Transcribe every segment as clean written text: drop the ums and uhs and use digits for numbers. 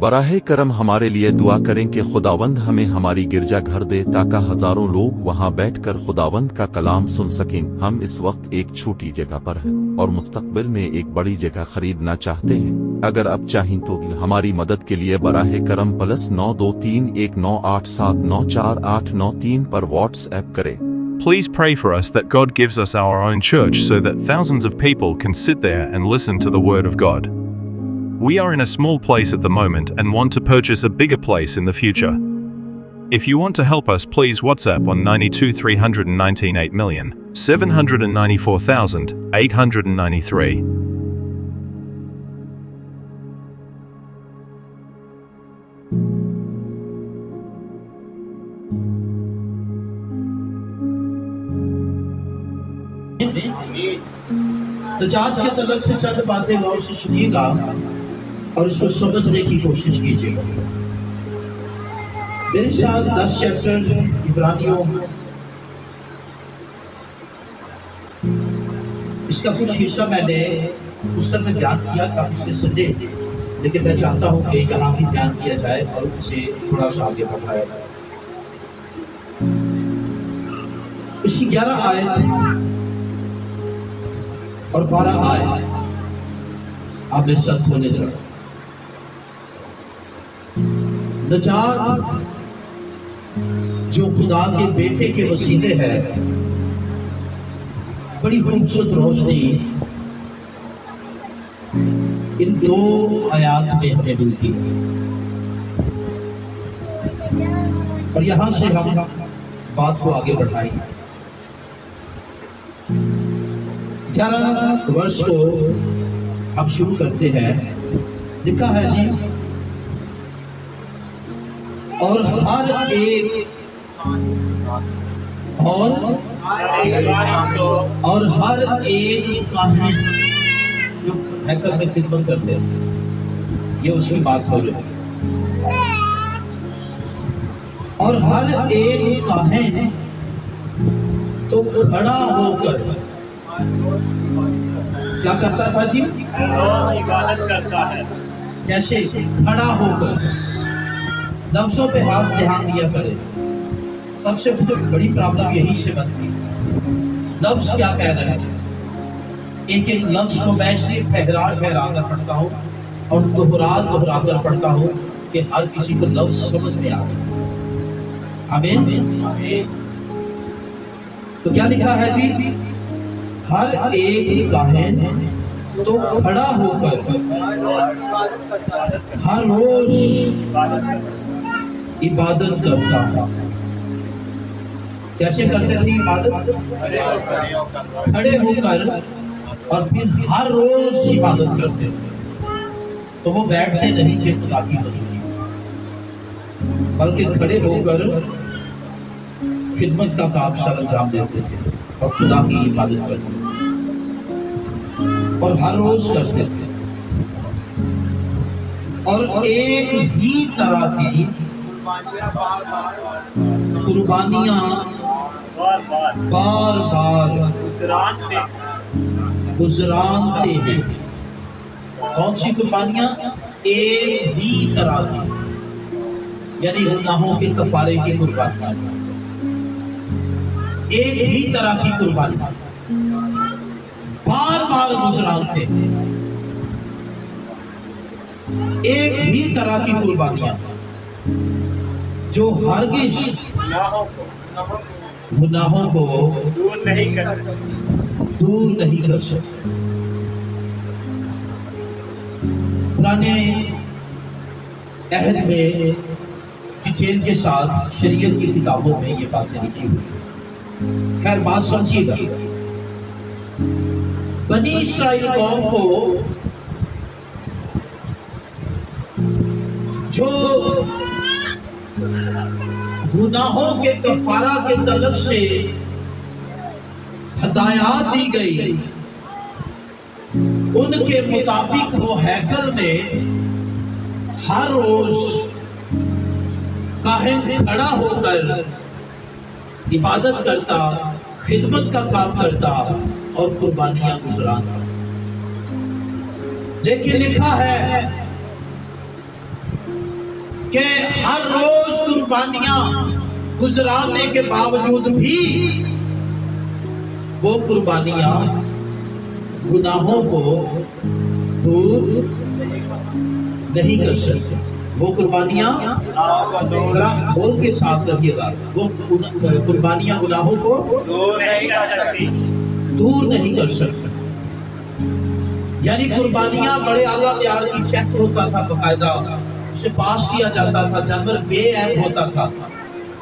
براہ کرم ہمارے لیے دعا کریں کہ خداوند ہمیں ہماری گرجا گھر دے تاکہ ہزاروں لوگ وہاں بیٹھ کر خداوند کا کلام سن سکیں۔ ہم اس وقت ایک چھوٹی جگہ پر ہیں اور مستقبل میں ایک بڑی جگہ خریدنا چاہتے ہیں۔ اگر اب چاہیں تو ہماری مدد کے لیے براہ کرم +923198794893 پر واٹس ایپ کریں۔ Please pray for us that God gives us our own church so that thousands of people can sit there and listen to the Word of God. We are in a small place at the moment and want to purchase a bigger place in the future. If you want to help us, please WhatsApp on 9231987994,893. نجات کے تعلق سے چند باتیں غور سے سنیے گا اور اس کو سمجھنے کی کوشش کیجیے گا۔ میرے ساتھ 10 چیپٹر عبرانیوں، اس کا کچھ حصہ میں نے اس میں بیان کیا تھا پچھلے سنڈے، لیکن میں چاہتا ہوں کہ یہاں بھی بیان کیا جائے اور اسے تھوڑا سا آگے بڑھایا جائے۔ اس کی 11 آیت اور 12 آیت آپ میرے ساتھ سنے جائیں۔ نجات جو خدا کے بیٹے کے وسیلے ہے، بڑی خوبصورت روشنی ان 2 آیات میں ہمیں ملتی ہے، اور یہاں سے ہم بات کو آگے بڑھائیں گے۔ 11 ورس کو ہم شروع کرتے ہیں۔ لکھا ہے جی، اور ہر ایک کاہن جو ہیکل میں خدمت کرتے ہیں، یہ اس کی بات ہو رہی ہے۔ اور ہر ایک کاہن تو کھڑا ہو کر کیا کرتا تھا جی؟ عبادت کرتا ہے۔ کیسے؟ کھڑا ہو کر۔ لفظوں پہ خاص دھیان دیا کرے، سب سے بڑی پرابلم یہی سے بنتی ہے۔ لفظ کیا کہہ رہے ہیں؟ ایک ایک لفظ کو میں صرف ٹھہرا کر پڑھتا ہوں اور دہرا کر پڑھتا ہوں کہ ہر کسی کو لفظ سمجھ میں آ جائے۔ آمین۔ تو کیا لکھا ہے جی؟ ہر ایک کاہن تو کھڑا ہو کر ہر روز عبادت کرتا ہے۔ کیسے کرتے تھے عبادت؟ کھڑے ہو کر، اور پھر ہر روز عبادت کرتے تھے۔ تو وہ بیٹھتے نہیں تھے خدا کی حضوری، بلکہ کھڑے ہو کر خدمت کا کام سر انجام دیتے تھے اور خدا کی عبادت کرتے تھے، اور ہر روز کرتے تھے۔ اور ایک ہی طرح کی قربانیاں بار بار گزرانتے ہیں۔ کون سی قربانیاں؟ ایک ہی طرح کی، یعنی گناہوں کے کفارے کی قربانیاں، ایک ہی طرح کی قربانیاں بار بار گزرانتے ہیں۔ ایک ہی طرح کی قربانیاں جو ہرگز گناہوں کو دور نہیں کر سکتے۔ پرانے عہد میں ڈیٹیل کے ساتھ شریعت کی کتابوں میں یہ باتیں لکھی ہوئی۔ خیر بات سمجھیے گا، بنی اسرائیل قوم کو جو گناہوں کے کفارہ کے تعلق سے ہدایات دی گئی، ان کے مطابق وہ ہیکل میں ہر روز کاہن کھڑا ہو کر عبادت کرتا، خدمت کا کام کرتا اور قربانیاں گزرانتا۔ لیکن لکھا ہے کہ ہر روز قربانیاں گزرانے کے باوجود بھی وہ قربانیاں گناہوں کو دور نہیں کر سکتی. وہ قربانیاں ذرا بول کے ساتھ رکھیے گا، وہ قربانیاں گناہوں کو دور نہیں کر سکتی. یعنی قربانیاں بڑے اعلیٰ معیار کی چیک ہوتا تھا، باقاعدہ اسے پاس کیا جاتا تھا، جانور بے عیب ہوتا تھا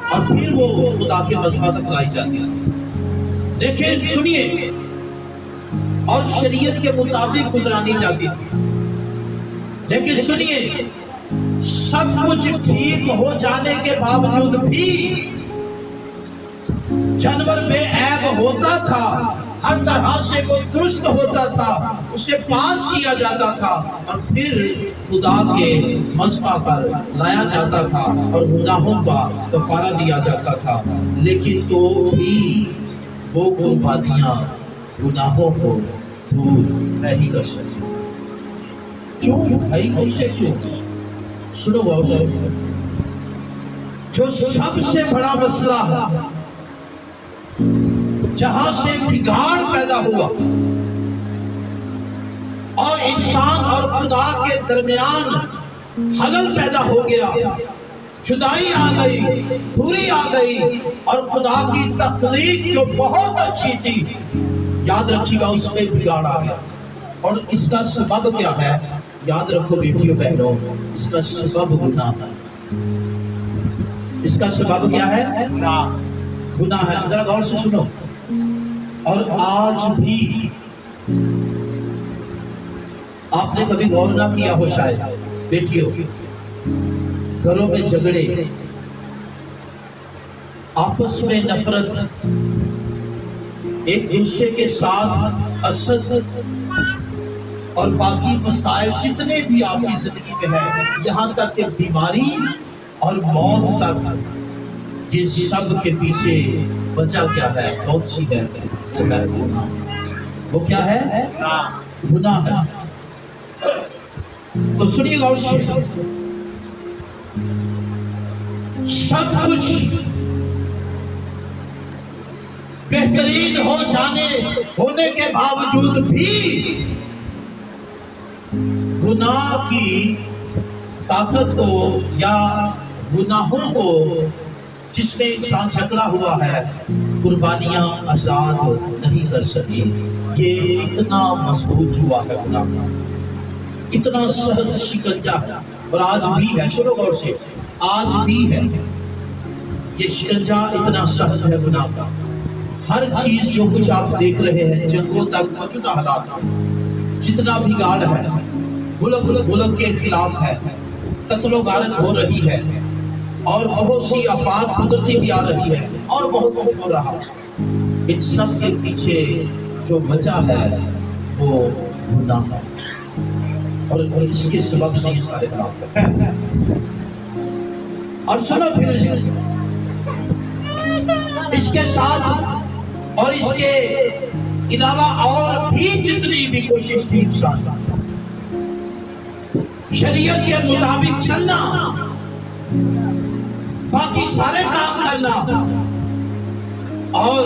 اور پھر وہ خدا کے مذبح تک لائی جاتی تھی. لیکن سنیے، اور شریعت کے مطابق گزرانی جاتی تھی. لیکن سنیے، سب کچھ ٹھیک ہو جانے کے باوجود بھی جانور بے عیب ہوتا تھا، ہر طرح سے وہ درست ہوتا تھا، اسے پاس کیا جاتا تھا اور پھر خدا کے مذبح پر لایا جاتا تھا اور گناہوں کا کفارہ دیا جاتا تھا. لیکن تو بھی وہ قربانیاں گناہوں کو دور نہیں کر سکتی. کیوں بھائی؟ ان سے کیوں؟ سنو غور سے، جو سب سے بڑا مسئلہ ہے، جہاں سے بگاڑ پیدا ہوا اور انسان اور خدا کے درمیان خلل پیدا ہو گیا، جدائی آ گئی، دوری آ گئی، اور خدا کی تخلیق جو بہت اچھی تھی، یاد رکھیے گا، اس میں بگاڑ آ گیا. اور اس کا سبب کیا ہے؟ یاد رکھو بیٹیوں بہنوں، اس کا سبب گناہ ہے. اس کا سبب کیا ہے؟ گناہ ہے. ذرا غور سے سنو. اور آج بھی آپ نے کبھی غور نہ کیا ہو شاید، بیٹیوں، گھروں میں جھگڑے، آپس میں نفرت، ایک دوسرے کے ساتھ حسد اور باقی مسائل جتنے بھی آپ کی زندگی میں ہیں، یہاں تک کہ بیماری اور موت تک، یہ سب کے پیچھے وجہ کیا ہے؟ بہت سی ہے، وہ ہے گناہ. وہ کیا ہے؟ گناہ ہے. تو سنیے غور سے، سب کچھ بہترین ہونے کے باوجود بھی گناہ کی طاقت کو یا گناہوں کو جس میں انسان جکڑا ہوا ہے، قربانیاں آزاد نہیں کر سکی. یہ اتنا مضبوط ہوا ہے گناہ، اتنا سخت شکنجہ ہے، اور آج بھی ہے. سنو غور سے، آج بھی ہے یہ شکنجہ، اتنا سخت ہے گناہ کا. ہر چیز جو کچھ آپ دیکھ رہے ہیں، جنگوں تک موجودہ حالات، جتنا بھی گاڑ ہے، ملک کے خلاف ہے، قتل و غارت ہو رہی ہے، اور بہت سی آفات قدرتی بھی آ رہی ہے، اور بہت کچھ ہو رہا ہے. ان سب کے پیچھے جو وجہ ہے وہ گناہ ہے، اور اس کے سبب سے یہ سارے خلاف ہے. اور سنو پھر، اس کے ساتھ اور اس کے علاوہ اور بھی جتنی بھی کوشش تھی انسان، شریعت کے مطابق چلنا، باقی سارے کام کرنا، اور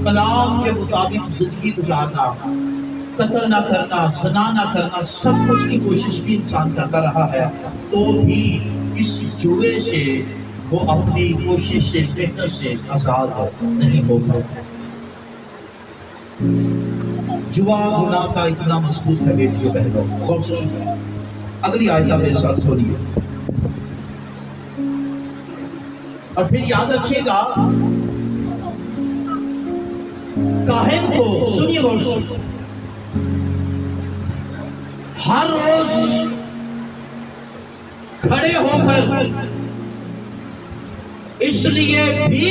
کلام کے مطابق زندگی گزارنا، قتل نہ کرنا، زنا نہ کرنا، سب کچھ کی کوشش بھی انسان کرتا رہا ہے، تو بھی اس جوئے سے وہ اپنی کوشش سے، محنت سے آزاد نہیں ہو پاتا. جوا گناہ کا اتنا مضبوط ہے بیٹیوں بہنوں. غور سے سنو، اگلی آیتہ میرے ساتھ کھولیے، اور پھر یاد رکھیے گا، کاہن کو، سنیے غور سے، ہر روز کھڑے ہو کر، اس لیے بھی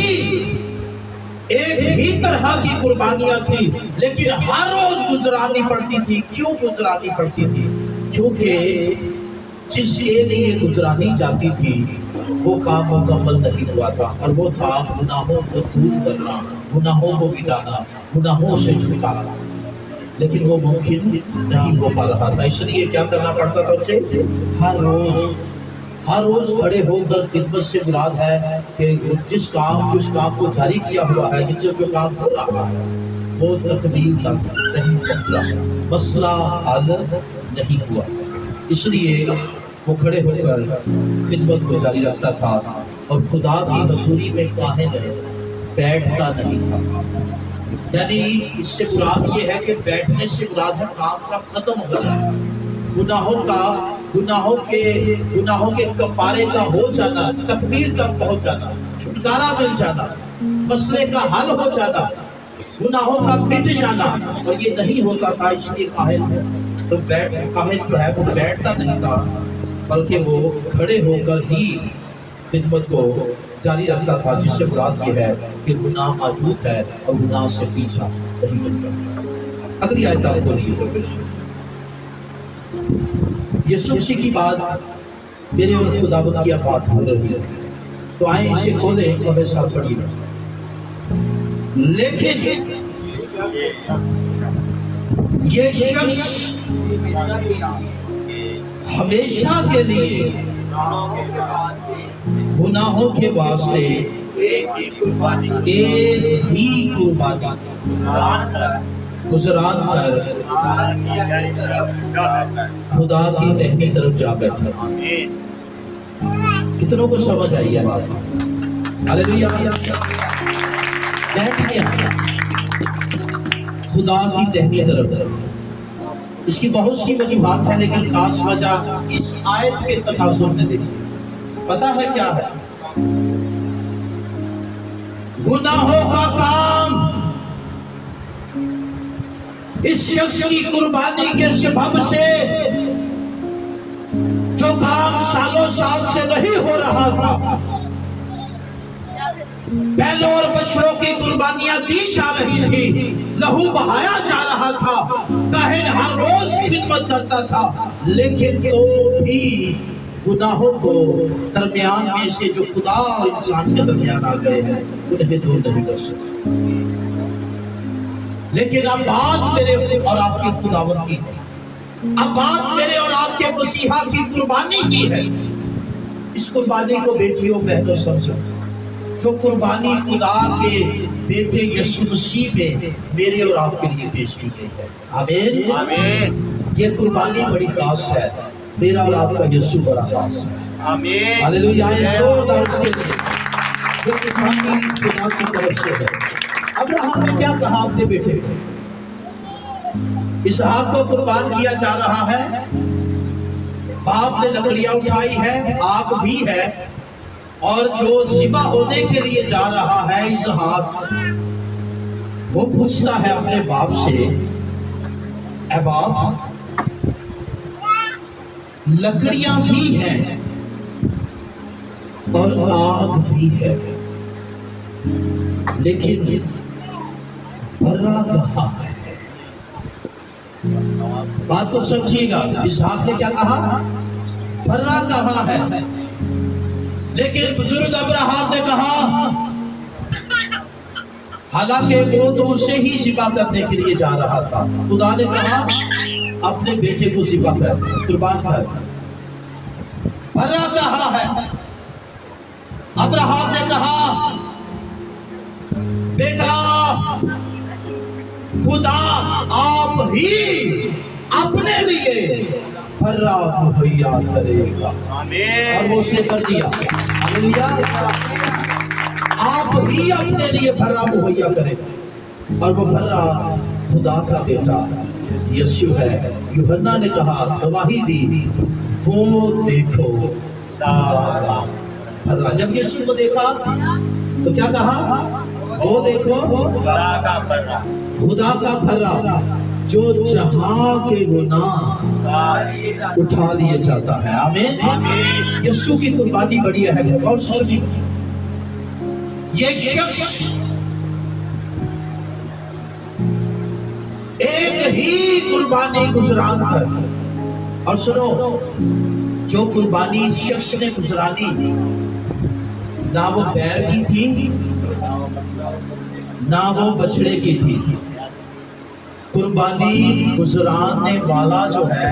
ایک ہی طرح کی قربانیاں تھی، لیکن ہر روز گزرانی پڑتی تھی. کیوں گزرانی پڑتی تھی؟ کیونکہ جس کے لیے گزرانی جاتی تھی وہ کام مکمل نہیں ہوا تھا، اور وہ تھا گناہوں کو دور کرنا، گناہوں کو مٹانا، گناہوں سے چھٹکارا. لیکن وہ ممکن نہیں ہو پا رہا تھا، اس لیے کیا کرنا پڑتا تھا اسے؟ ہر روز ہر روز کھڑے ہو کر خدمت سے مراد ہے کہ جس کام کو جاری کیا ہوا ہے، جو کام ہو رہا ہے وہ تکمیل تک نہیں پہنچا، مسئلہ حل نہیں ہوا، اس لیے وہ کھڑے ہو کر خدمت کو جاری رکھتا تھا اور خدا کی حضوری میں قائم بیٹھتا نہیں تھا۔ یعنی اس سے مراد یہ ہے کہ بیٹھنے سے مراد ہے کام کا ختم ہو جانا، گناہوں کے کفارے کا ہو جانا، تکمیل تک پہنچ جانا، چھٹکارا مل جانا، مسئلے کا حل ہو جانا، گناہوں کا مٹ جانا، اور یہ نہیں ہوتا تھا۔ اس لیے کاہن جو ہے وہ بیٹھتا نہیں تھا، بلکہ وہ کھڑے ہو کر ہی خدمت کو جاری رکھتا تھا، جس سے مراد یہ ہے کہ گناہ موجود ہے اور گناہ سے پیچھا نہیں چھوٹا۔ اگلی آیت آپ کھولیے۔ یسوع کی بات میرے اور خداوند کی بات ہو رہی ہے، تو آئیں اسے کھولیں اور میرے ساتھ پڑھیے۔ لیکن یہ شخص ہمیشہ کے لیے گناہوں کے واسطے ایک ہی قربانی گزران کر خدا کی دہنی طرف جا بیٹھا۔ کتنوں کو سمجھ آئی ہے بات؟ ہاللیلویا۔ بیٹھ گیا خدا کی دہنی طرف۔ اس کی بہت سی وجوہات ہیں، لیکن خاص وجہ اس آیت کے تناظر میں دیکھیے۔ پتہ ہے کیا ہے؟ گناہوں کا کام اس شخص کی قربانی کے سبب سے، جو کام سالوں سال سے نہیں ہو رہا تھا، بیلوں اور بچڑوں کی قربانیاں دی جا رہی تھی، لہو بہایا جا رہا تھا، کاہن ہر روز خدمت کرتا تھا، لیکن تو بھی گناہوں کو درمیان میں سے جو خدا اور انسان کے درمیان آ گئے ہیں انہیں دور نہیں کر سکتے۔ لیکن اب بات میرے اور آپ کی خداوند کی ہے، اب بات میرے اور آپ کے مسیحا کی قربانی کی ہے۔ اس قربانی کو بیٹیوں بہنوں سمجھو، جو قربانی خدا کے بیٹے یسوع مسیح میں میرے اور آپ کے لیے پیش کی گئی ہے۔ آمین آمین۔ یہ قربانی بڑی خاص ہے، میرا اور آپ کا یسوع بڑا خاص ہے۔ آمین ہاللیلویا۔ زوردار اس کے لیے یہ قربانی خدا کی طرف سے ہے۔ ابراہیم نے کیا کہا اپنے بیٹے کو؟ اسحاق کو قربان کیا جا رہا ہے، باپ نے لکڑیاں اٹھائی ہے، آگ بھی ہے، اور جو ذبح ہونے کے لیے جا رہا ہے اسحاق، وہ پوچھتا ہے اپنے باپ سے، اے باپ لکڑیاں بھی ہیں اور آگ بھی ہے، لیکن بھرا کہاں ہے؟ بات کو سمجھیے گا، اسحاق نے کیا کہا؟ بھرا کہاں ہے؟ لیکن بزرگ ابراہیم نے کہا، حالانکہ وہ تو اسے ہی ذبح کرنے کے لیے جا رہا تھا، خدا نے کہا اپنے بیٹے کو ذبح کر، قربان کر۔ بھرا کہاں ہے؟ ابراہیم نے کہا، بیٹا خدا آپ ہی اپنے لیے بھرا مہیا کرے گا، اور وہ اسے کر دیا۔ آپ ہی اپنے لیے بھرا مہیا کرے گا، اور وہ بھرا خدا کا بیٹا یسوع ہے۔ یوحنا نے کہا، گواہی دی، وہ دیکھو خدا کا بھرا۔ جب یسوع کو دیکھا تو کیا کہا؟ وہ دیکھو خدا کا بھرا، جو جہاں کے گناہ اٹھا لیے جاتا ہے۔ آمین۔ یسوع کی قربانی بڑی اہم ہے، اور سنیے، یہ شخص ایک ہی قربانی گزران کر، اور سنو، جو قربانی اس شخص نے گزرانی، نہ وہ بیل کی تھی نہ وہ بچڑے کی تھی، قربانی گزراننے والا جو ہے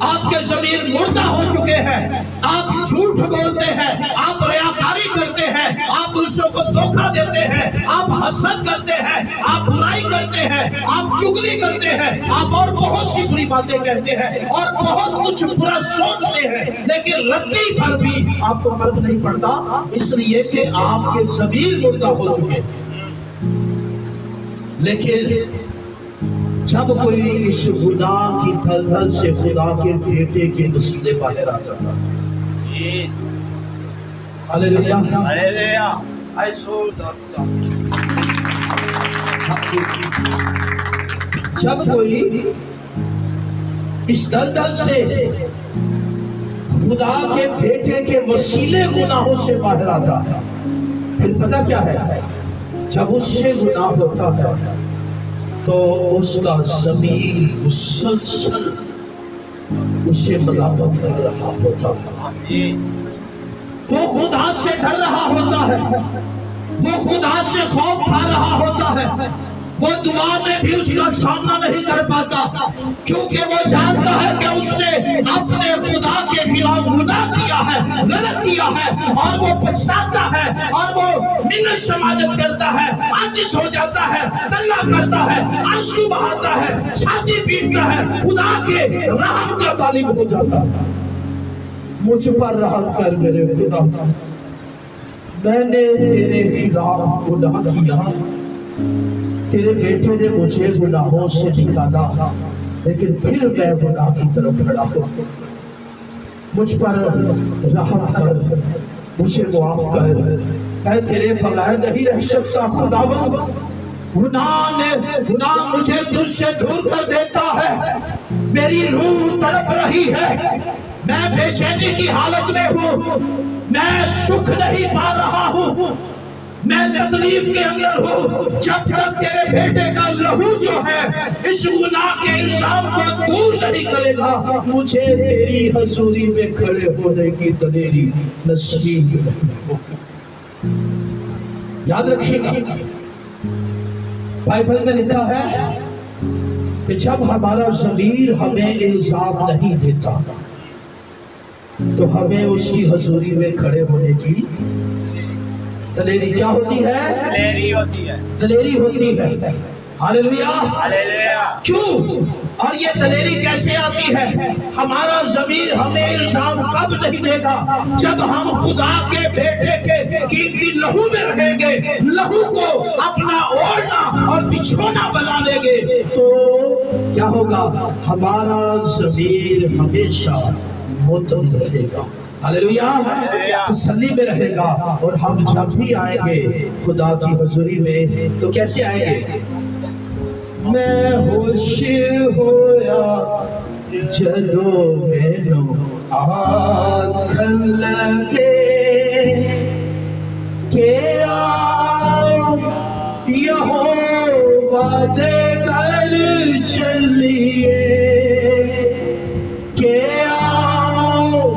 آپ کے ضمیر مردہ ہو چکے ہیں، آپ جھوٹ بولتے ہیں، آپ ریاکاری کرتے ہیں، آپ دوسروں کو دھوکہ دیتے ہیں، آپ حسد کرتے ہیں، آپ برائی کرتے ہیں، آپ چگلی کرتے ہیں، آپ اور بہت سی بری باتیں کہتے ہیں اور بہت کچھ برا سوچتے ہیں، لیکن رتی بھر بھی آپ کو فرق نہیں پڑتا، اس لیے کہ آپ کے ضمیر مردہ ہو چکے ہیں۔ لیکن جب کوئی اس گناہ کی دھلدل سے خدا کے بیٹے کے وسیلے باہر آ جاتا ہے، ہلیلویا، ہلیلویا، جب کوئی اس دلدل سے خدا کے بیٹے کے وسیلے گناہوں سے باہر آتا ہے، پھر پتہ کیا ہے، جب اس سے گناہ ہوتا ہے تو اس کا ضمیر مسلسل اسے ملامت کر رہا ہوتا ہے، وہ خدا سے ڈر رہا ہوتا ہے، وہ خدا سے خوف کھا رہا ہوتا ہے، وہ دعا میں بھی اس کا سامنا نہیں کر پاتا، کیونکہ وہ جانتا ہے کہ اس نے اپنے خدا کے خلاف گناہ کیا ہے، غلط کیا ہے، اور وہ پچھتاتا ہے اور وہ منت سماجت کرتا ہے، عاجز ہو جاتا ہے، تلہ کرتا ہے، آنسو بہاتا ہے، چھاتی پیٹتا ہے، خدا کے رحم کا طالب ہو جاتا ہے۔ مجھ پر رحم کر میرے خدا، میں نے تیرے خلاف گناہ کیا، تیرے بیٹے نے مجھے گناہوں سے نکالا، لیکن پھر میں گناہ کی طرف بڑھا ہوں، مجھ پر رحم کر، مجھے معاف کر، میں تیرے بغیر نہیں رہ سکتا خداوند، گناہ مجھے تجھ سے دور کر دیتا ہے، میری روح تڑپ رہی ہے، میں بے چینی کی حالت میں ہوں، میں سکھ نہیں پا رہا ہوں، میں تکلیف کے اندر ہوں، جب تک تیرے بیٹے کا لہو جو ہے اس گناہ کے الزام کو دور نہیں کرے گا، مجھے تیری حضوری میں کھڑے ہونے کی دلیری نصیب نہیں ہوگی۔ یاد رکھیے گا، بائبل میں لکھا ہے کہ جب ہمارا ضمیر ہمیں الزام نہیں دیتا تو ہمیں اس کی حضوری میں کھڑے ہونے کی دلیری کیا ہوتی ہے؟ دلیری ہوتی ہے، دلیری ہوتی ہے۔ ہلیلویا، ہلیلویا۔ کیوں؟ اور یہ دلیری کیسے آتی ہے؟ ہمارا ضمیر ہمیں الزام کب نہیں دے گا؟ جب ہم خدا کے بیٹے کے قیمتی لہو میں رہیں گے، لہو کو اپنا اوڑھنا اور بچھونا بنا لیں گے، تو کیا ہوگا؟ ہمارا ضمیر ہمیشہ مطمئن رہے گا، ہلیلویا، تسلی میں رہے گا، اور ہم جب بھی آئیں گے خدا کی حضوری میں تو کیسے آئیں گے؟ میں ہوش ہویا جدو مینو آکھن لگے کہ آؤ یہوہ دے گھر چلیے، کہ آؤ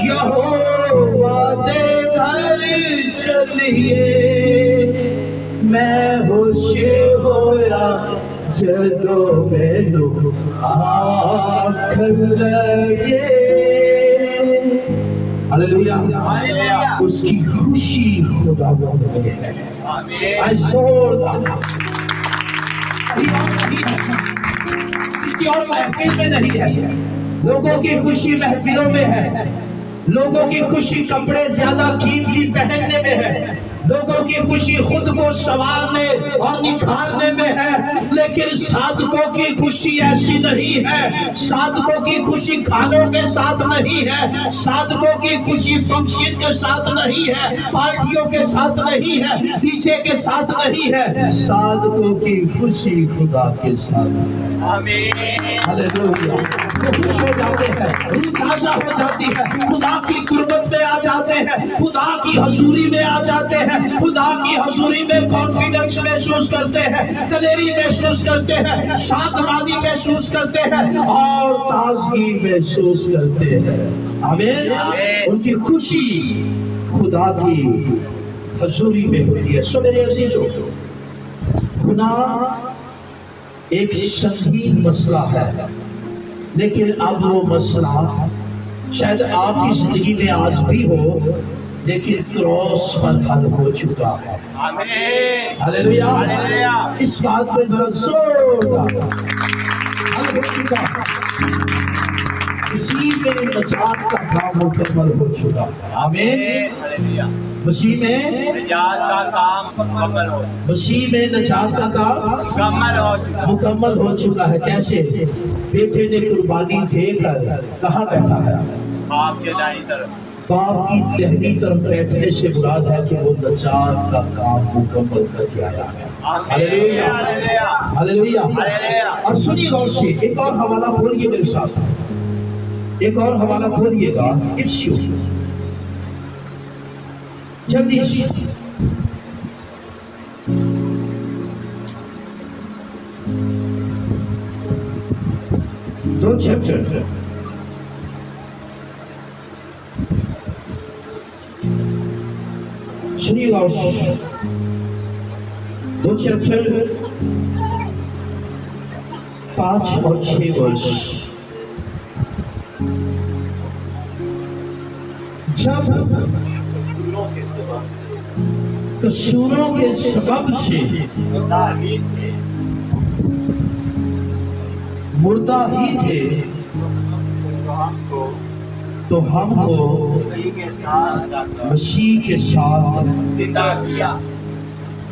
یہوہ دے گھر چلیے، میں ہوش ہویا جدو مینو آکھن لگے، ہلیلویا، اس کی خوشی خداوند میں ہے، آئی زور کسی اور محفل میں نہیں ہے، لوگوں کی خوشی محفلوں میں ہے، لوگوں کی خوشی کپڑے زیادہ قیمتی پہننے میں ہے، لوگوں کی خوشی خود کو سنوارنے اور نکھارنے میں ہے، لیکن صادقوں کی خوشی ایسی نہیں ہے، صادقوں کی خوشی کھانوں کے ساتھ نہیں ہے، صادقوں کی خوشی فنکشن کے ساتھ نہیں ہے، پارٹیوں کے ساتھ نہیں ہے، ڈی جے کے ساتھ نہیں ہے، صادقوں کی خوشی خدا کے ساتھ ہے، ہلیلویا، وہ خوش ہو جاتے ہیں، روح تازہ ہو جاتی ہے، خدا کی قربت میں آ جاتے ہیں، خدا کی حضوری میں آ جاتے ہیں، خدا کی حضوری میں کانفیڈنس محسوس کرتے ہیں، دلیری محسوس کرتے ہیں، شادمانی محسوس کرتے ہیں، اور تازگی محسوس کرتے ہیں، آمین۔ ان کی خوشی خدا کی حضوری میں ہوتی ہے۔ سو میرے عزیزو، گناہ ایک سنگین مسئلہ ہے، لیکن اب وہ مسئلہ شاید آپ کی زندگی میں آج بھی ہو، لیکن کراس پر حل ہو چکا ہے۔ آمین ہلیلویا، ہلیلویا۔ اس بات پہ ذرا زور ڈالو، حل ہو چکا ہے، مسیح میں نجات کا کام مکمل ہو چکا ہے۔ آمین۔ ہلیلویا۔ مسیح میں نجات کا کام مکمل ہو مسیح میں نجات کا کام مکمل ہو چکا ہے۔ کیسے؟ بیٹے نے قربانی دے کر کہاں بیٹھا ہے؟ آپ کے دائیں طرف۔ باپ کی دہنی طرف بیٹھنے سے مراد ہے کہ وہ نجات کا کام مکمل کر کے آیا ہے۔ ہلیلویا، ہلیلویا۔ اور سنیے غور سے، ایک اور حوالہ کھولیے میرے ساتھ، ایک اور حوالہ کھولیے گا، افسیو جلدی سے۔ دو چیپٹر، سنیے گا، دو چیپٹر 5 اور 6 ورس۔ جب قصوروں کے سبب سے مردہ ہی تھے تو ہم کو مسیح کے ساتھ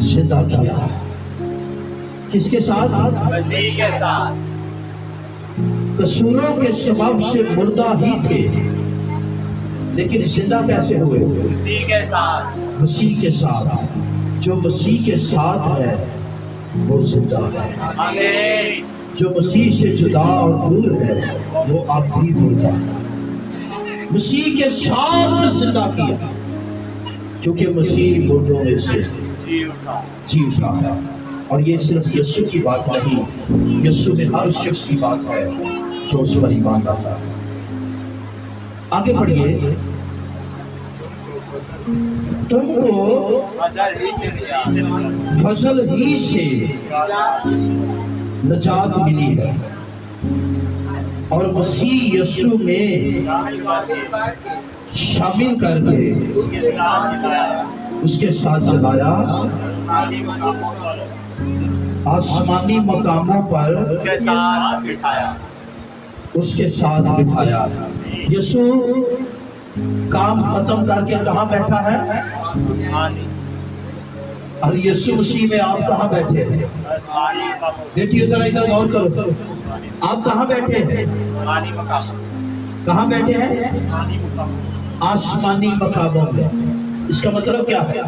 زندہ کیا۔ کس کے ساتھ؟ مسیح کے ساتھ۔ قصوروں کے سبب سے مردہ ہی تھے، لیکن زندہ کیسے ہوئے؟ مسیح کے ساتھ۔ مسیح کے ساتھ۔ جو مسیح کے ساتھ ہے وہ زندہ ہے۔ آمین۔ جو مسیح سے جدا اور دور ہے وہ اب بھی مردہ ہے۔ مسیح کے ساتھ زندہ کیا، کیونکہ مسیح مردوں میں سے جی اٹھا۔ جی اٹھا ہے۔ اور یہ صرف یسوع کی بات نہیں، یسوع میں ہر شخص کی بات ہے جو اس پر ایمان لاتا ہے۔ آگے بڑھیے۔ تم کو فضل ہی سے نجات ملی ہے اور مسیح یسوع میں شامل کر کے اس کے ساتھ چلایا، آسمانی مقاموں پر اس کے ساتھ بٹھایا۔ یسوع کام ختم کر کے کہاں بیٹھا ہے؟ اور یسوع مسیح میں آپ کہاں بیٹھے ہیں؟ بیٹھیے ذرا ادھر غور کرو، آپ کہاں بیٹھے ہیں؟ کہاں بیٹھے ہیں؟ آسمانی مقاموں میں۔ اس کا مطلب کیا ہے؟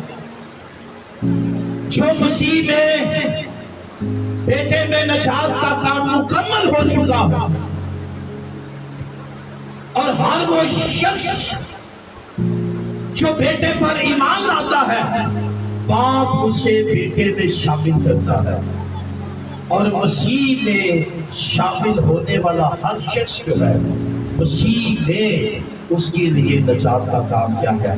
جو مسیح میں بیٹے میں نجات کا کام مکمل ہو چکا ہے، اور ہر وہ شخص جو بیٹے پر ایمان لاتا ہے، باپ اسے بیٹے میں شامل کرتا ہے، اور مسیح میں شامل ہونے والا ہر شخص جو ہے مسیح میں اس کے لیے نجات کا کام کیا ہے؟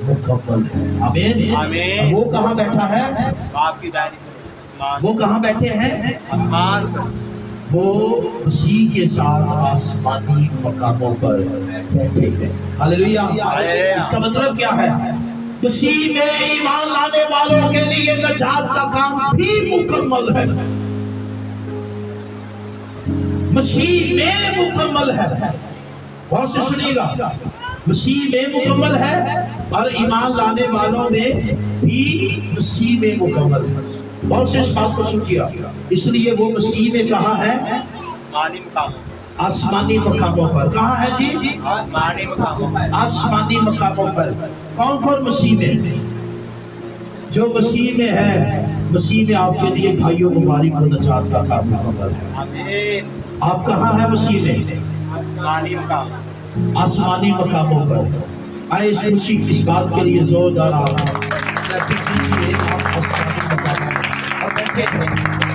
مکمل ہے۔ آمین۔ آمین۔ وہ کہاں بیٹھا ہے؟ آپ کی دائیں طرف۔ وہ کہاں بیٹھے ہیں؟ آسمان پر۔ وہ مسیح کے ساتھ آسمانی مقاموں پر بیٹھے ہیں۔ ہلیلویا۔ اس کا مطلب کیا ہے؟ مسیح میں ایمان لانے والوں کے لیے نجات کا کام بھی مکمل ہے، مسیح میں مکمل ہے۔ غور سے سنیے گا، مسیح میں مکمل ہے اور ایمان لانے والوں میں بھی مسیح میں مکمل ہے۔ غور سے اس بات کو سنیے، اس لیے وہ مسیح میں کہاں ہے؟ آسمانی مقاموں۔ آسمانی مقاموں پر۔ کہاں ہے جی؟ آسمانی مقاموں پر۔ آسمانی مقاموں پر۔ کون کون مسیح میں؟ جو مسیح میں ہے، مسیح میں آپ کے لیے بھائیوں مبارک کو نجات کا کام مکمل ہے۔ آمین۔ آپ کہاں ہیں مسیح میں؟ آسمانی مقام۔ آسمانی مقاموں پر۔ آئے اس خوشی اس بات کے لیے زوردار آپ آسمانی مقاموں پر اور بیٹھے ہیں۔